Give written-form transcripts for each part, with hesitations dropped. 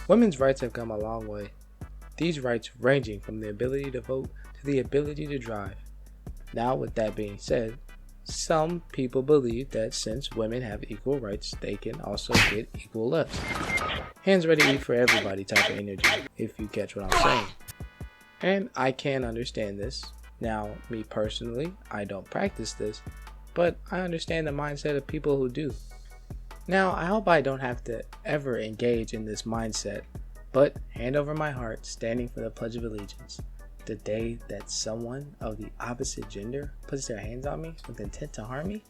Women's rights have come a long way. These rights ranging from the ability to vote to the ability to drive. Now, with that being said, some people believe that since women have equal rights, they can also get equal lefts. Hands ready to eat for everybody type of energy, if you catch what I'm saying. And I can understand this. Now, me personally, I don't practice this, but I understand the mindset of people who do. Now, I hope I don't have to ever engage in this mindset, but hand over my heart, standing for the Pledge of Allegiance. The day that someone of the opposite gender puts their hands on me with intent to harm me?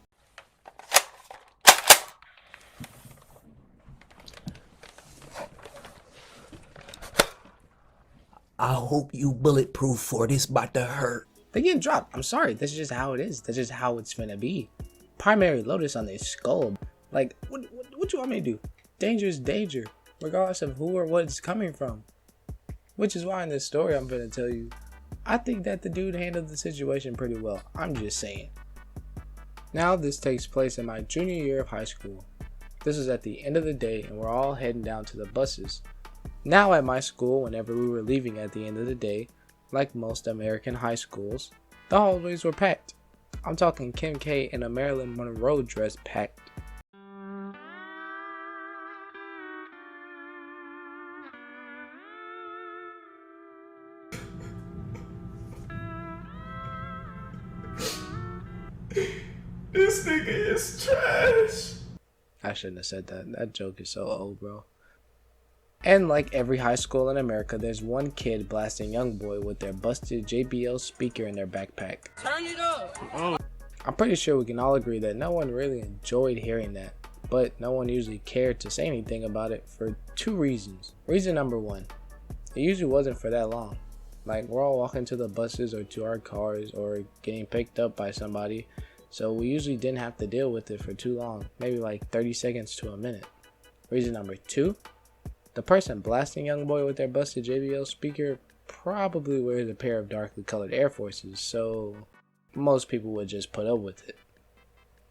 I hope you bulletproof, for this about to hurt. They getting dropped. I'm sorry. That's just how it is. That's just how it's finna be. Primary Lotus on their skull. Like, what you want me to do? Danger is danger, regardless of who or what it's coming from. Which is why in this story I'm finna tell you, I think that the dude handled the situation pretty well. I'm just saying. Now this takes place in my junior year of high school. This is at the end of the day and we're all heading down to the buses. Now at my school, whenever we were leaving at the end of the day, like most American high schools, the hallways were packed. I'm talking Kim K in a Marilyn Monroe dress packed. This nigga is trash. I shouldn't have said that. That joke is so old, bro. And like every high school in America, there's one kid blasting YoungBoy with their busted JBL speaker in their backpack. Turn it up! Oh. I'm pretty sure we can all agree that no one really enjoyed hearing that, but no one usually cared to say anything about it for two reasons. Reason number one, it usually wasn't for that long. Like, we're all walking to the buses or to our cars or getting picked up by somebody, so we usually didn't have to deal with it for too long, maybe like 30 seconds to a minute. Reason number two, the person blasting YoungBoy with their busted JBL speaker probably wears a pair of darkly colored Air Forces, so most people would just put up with it.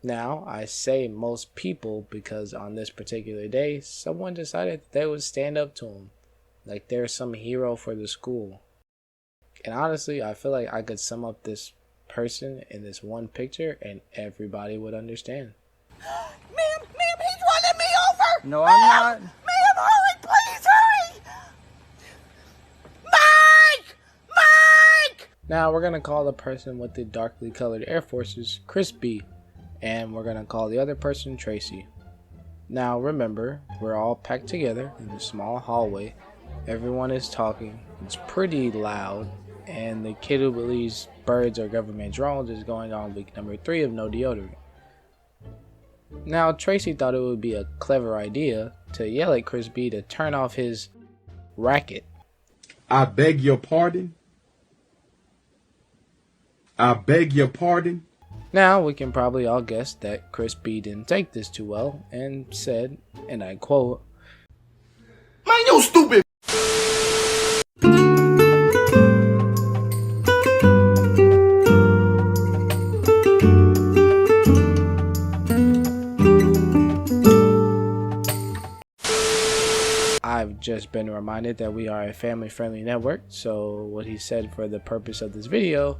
Now, I say most people because on this particular day, someone decided that they would stand up to him, like they're some hero for the school. And honestly, I feel like I could sum up this person in this one picture and everybody would understand. Ma'am, he's running me over! No, I'm not. Ma'am, hurry, please hurry! Mike! Now we're gonna call the person with the darkly colored Air Forces Chris B, and we're gonna call the other person Tracy. Now remember, we're all packed together in a small hallway. Everyone is talking. It's pretty loud, and the kid who believes birds are government drones is going on week number 3 of no deodorant. Now Tracy thought it would be a clever idea to yell at Chris B to turn off his racket. I beg your pardon? I beg your pardon? Now we can probably all guess that Chris B didn't take this too well and said, and I quote, Man, you stupid. I've just been reminded that we are a family-friendly network, so what he said for the purpose of this video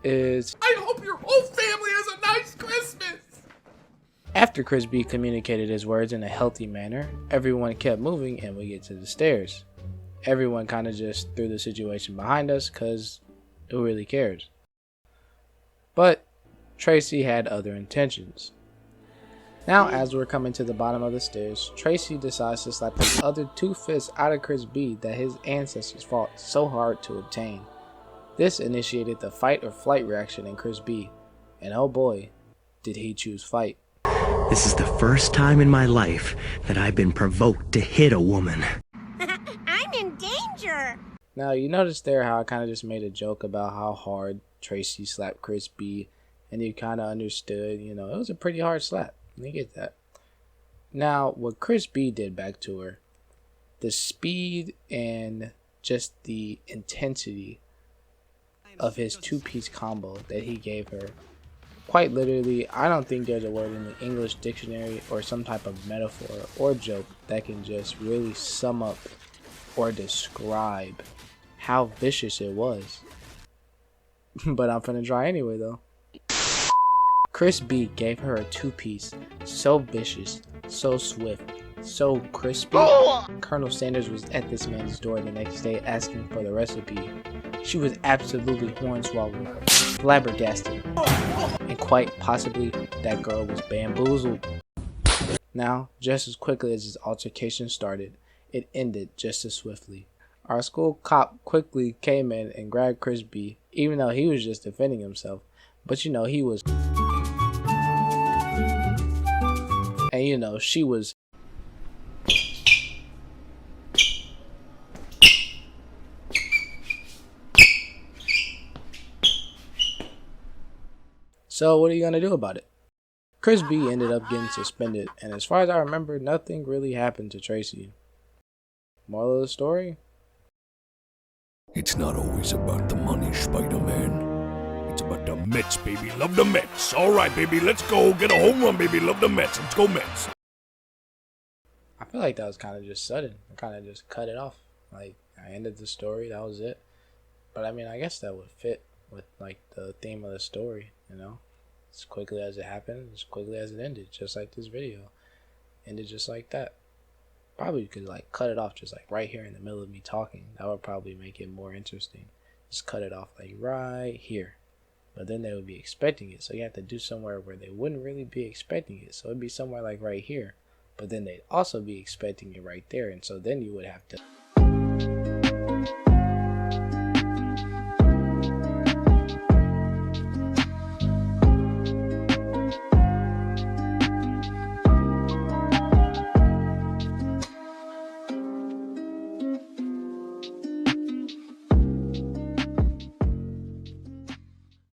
is, I hope your whole family has a nice Christmas. after Chris B communicated his words in a healthy manner, everyone kept moving and we get to the stairs. Everyone kind of just threw the situation behind us because who really cares? But Tracy had other intentions. Now, as we're coming to the bottom of the stairs, Tracy decides to slap his other 2 fists out of Chris B that his ancestors fought so hard to obtain. This initiated the fight or flight reaction in Chris B, and oh boy, did he choose fight. This is the first time in my life that I've been provoked to hit a woman. I'm in danger! Now, you notice there how I kind of just made a joke about how hard Tracy slapped Chris B, and you kind of understood, you know, it was a pretty hard slap. You get that. Now, what Chris B did back to her, the speed and just the intensity of his 2-piece combo that he gave her, quite literally, I don't think there's a word in the English dictionary or some type of metaphor or joke that can just really sum up or describe how vicious it was. But I'm finna try anyway though. Chris B gave her a two-piece, so vicious, so swift, so crispy. Colonel Sanders was at this man's door the next day asking for the recipe. She was absolutely hornswoggled, flabbergasted, and quite possibly that girl was bamboozled. Now, just as quickly as this altercation started, it ended just as swiftly. Our school cop quickly came in and grabbed Chris B, even though he was just defending himself. But you know, he was... And you know, she was... So what are you gonna do about it? Chris B ended up getting suspended, and as far as I remember, nothing really happened to Tracy. Moral of the story? It's not always about the money, Spider-Man. It's about the Mets, baby. Love the Mets. All right, baby. Let's go. Get a home run, baby. Love the Mets. Let's go, Mets. I feel like that was kind of just sudden. I kind of just cut it off. Like, I ended the story. That was it. But I mean, I guess that would fit with like the theme of the story, you know? As quickly as it happened, as quickly as it ended. Just like this video. Ended just like that. Probably you could like cut it off just like right here in the middle of me talking. That would probably make it more interesting. Just cut it off like right here. But then they would be expecting it. So you have to do somewhere where they wouldn't really be expecting it. So it'd be somewhere like right here. But then they'd also be expecting it right there. And so then you would have to